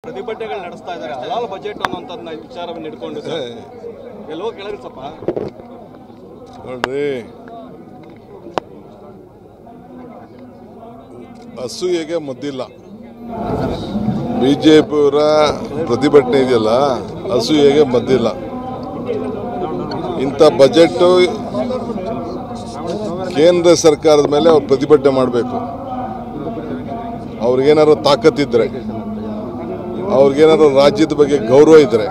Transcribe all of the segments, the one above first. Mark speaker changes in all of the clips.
Speaker 1: ಪ್ರತಿಭಟನೆಗಳು ನಡೆಸ್ತಾ ಇದ್ದಾರೆ ಹಲಾಲ್ ಬಜೆಟ್ ಅನ್ನುವಂಥದ್ದನ್ನ ವಿಚಾರವನ್ನು ಹಿಡ್ಕೊಂಡು ಎಲ್ಲೋ ಕೇಳಿದ್ರಿ ಸ್ವಲ್ಪ
Speaker 2: ನೋಡ್ರಿ, ಅಸೂಯೆಗೆ ಮದ್ದಿಲ್ಲ. ಬಿಜೆಪಿಯವರ ಪ್ರತಿಭಟನೆ ಇದೆಯಲ್ಲ, ಅಸೂಯೆಗೆ ಮದ್ದಿಲ್ಲ. ಇಂಥ ಬಜೆಟ್ ಕೇಂದ್ರ ಸರ್ಕಾರದ ಮೇಲೆ ಅವ್ರು ಪ್ರತಿಭಟನೆ ಮಾಡಬೇಕು. ಅವ್ರಿಗೇನಾದ್ರು ತಾಕತ್ತಿದ್ರೆ, ಅವ್ರಿಗೇನಾದ್ರು ರಾಜ್ಯದ ಬಗ್ಗೆ ಗೌರವ ಇದ್ರೆ,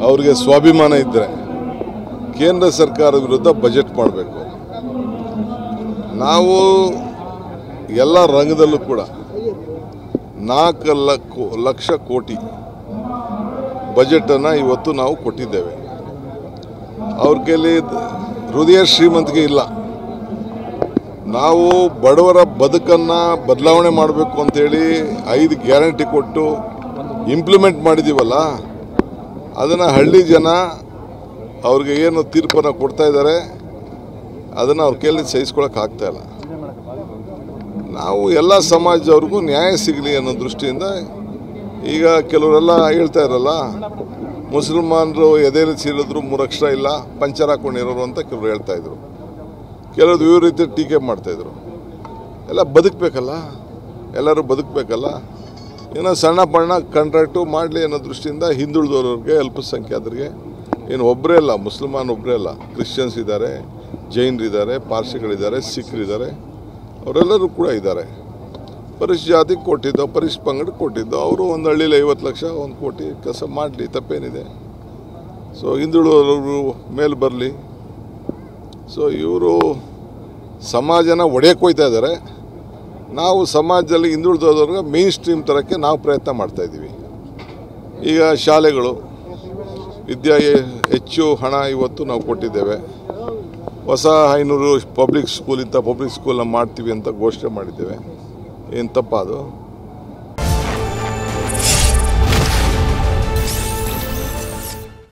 Speaker 2: ಅವ್ರಿಗೆ ಸ್ವಾಭಿಮಾನ ಇದ್ರೆ ಕೇಂದ್ರ ಸರ್ಕಾರದ ವಿರುದ್ಧ ಬಜೆಟ್ ಮಾಡಬೇಕು. ನಾವು ಎಲ್ಲ ರಂಗದಲ್ಲೂ ಕೂಡ 4 ಲಕ್ಷ ಕೋಟಿ ಬಜೆಟನ್ನು ಇವತ್ತು ನಾವು ಕೊಟ್ಟಿದ್ದೇವೆ. ಅವ್ರ ಕೈಲಿ ಹೃದಯ ಶ್ರೀಮಂತಿಕೆ ಇಲ್ಲ. ನಾವು ಬಡವರ ಬದುಕನ್ನು ಬದಲಾವಣೆ ಮಾಡಬೇಕು ಅಂತೇಳಿ 5 ಗ್ಯಾರಂಟಿ ಕೊಟ್ಟು ಇಂಪ್ಲಿಮೆಂಟ್ ಮಾಡಿದ್ದೀವಲ್ಲ, ಅದನ್ನು ಹಳ್ಳಿ ಜನ ಅವ್ರಿಗೆ ಏನು ತೀರ್ಪನ್ನು ಕೊಡ್ತಾ ಇದ್ದಾರೆ ಅದನ್ನು ಅವ್ರ ಕೈಯಲ್ಲಿ ಸಹಿಸ್ಕೊಳಕ್ಕೆ ಆಗ್ತಾ ಇಲ್ಲ. ನಾವು ಎಲ್ಲ ಸಮಾಜದವ್ರಿಗೂ ನ್ಯಾಯ ಸಿಗಲಿ ಅನ್ನೋ ದೃಷ್ಟಿಯಿಂದ ಈಗ ಕೆಲವರೆಲ್ಲ ಹೇಳ್ತಾ ಇರಲ್ಲ, ಮುಸಲ್ಮಾನರು ಎದೆಯಲ್ಲಿ ಸೀಳಿದ್ರು 3 ಅಕ್ಷರ ಇಲ್ಲ, ಪಂಚರ್ ಹಾಕೊಂಡಿರೋರು ಅಂತ ಕೆಲವರು ಹೇಳ್ತಾ ಇದ್ರು. ಕೆಲವರು ಇವ್ರ ರೀತಿ ಟೀಕೆ ಮಾಡ್ತಾಯಿದ್ರು. ಎಲ್ಲ ಬದುಕಬೇಕಲ್ಲ, ಎಲ್ಲರೂ ಬದುಕಬೇಕಲ್ಲ. ಏನೋ ಸಣ್ಣ ಪಣ್ಣ ಕಾಂಟ್ರಾಕ್ಟು ಮಾಡಲಿ ಅನ್ನೋ ದೃಷ್ಟಿಯಿಂದ ಹಿಂದುಳಿದವ್ರಿಗೆ, ಅಲ್ಪಸಂಖ್ಯಾತರಿಗೆ, ಏನು ಒಬ್ಬರೇ ಅಲ್ಲ, ಮುಸಲ್ಮಾನ್ ಒಬ್ಬರೇ ಅಲ್ಲ, ಕ್ರಿಶ್ಚಿಯನ್ಸ್ ಇದ್ದಾರೆ, ಜೈನರಿದ್ದಾರೆ, ಪಾರ್ಸಿಗಳಿದ್ದಾರೆ, ಸಿಖ್ರಿದ್ದಾರೆ, ಅವರೆಲ್ಲರೂ ಕೂಡ ಇದ್ದಾರೆ. ಪರಿಶಿಷ್ಟ ಜಾತಿಗೆ ಕೊಟ್ಟಿದ್ದೋ, ಪರಿಶಿಷ್ಟ ಪಂಗಡಕ್ಕೆ ಕೊಟ್ಟಿದ್ದೋ, ಅವರು ಒಂದು ಹಳ್ಳಿಲಿ 50 ಲಕ್ಷ 1 ಕೋಟಿ ಕೆಲಸ ಮಾಡಲಿ, ತಪ್ಪೇನಿದೆ. ಸೊ ಹಿಂದುಳಿದವರು ಮೇಲೆ ಬರಲಿ. ಸೊ ಇವರು ಸಮಾಜನ ಒಡೆಯಕ್ಕೆ ಹೋಗ್ತಾ ಇದ್ದಾರೆ. ನಾವು ಸಮಾಜದಲ್ಲಿ ಹಿಂದುಳಿದವ್ರಿಗೆ ಮೇನ್ ಸ್ಟ್ರೀಮ್ ತರೋಕ್ಕೆ ನಾವು ಪ್ರಯತ್ನ ಮಾಡ್ತಾಯಿದ್ದೀವಿ. ಈಗ ಶಾಲೆಗಳು ವಿದ್ಯಾ ಹೆಚ್ಚು ಹಣ ಇವತ್ತು ನಾವು ಕೊಟ್ಟಿದ್ದೇವೆ. ಹೊಸ 500 ಪಬ್ಲಿಕ್ ಸ್ಕೂಲ್ ಇಂಥ ಪಬ್ಲಿಕ್ ಸ್ಕೂಲನ್ನ ಮಾಡ್ತೀವಿ ಅಂತ ಘೋಷಣೆ ಮಾಡಿದ್ದೇವೆ. ಏನು ತಪ್ಪದು?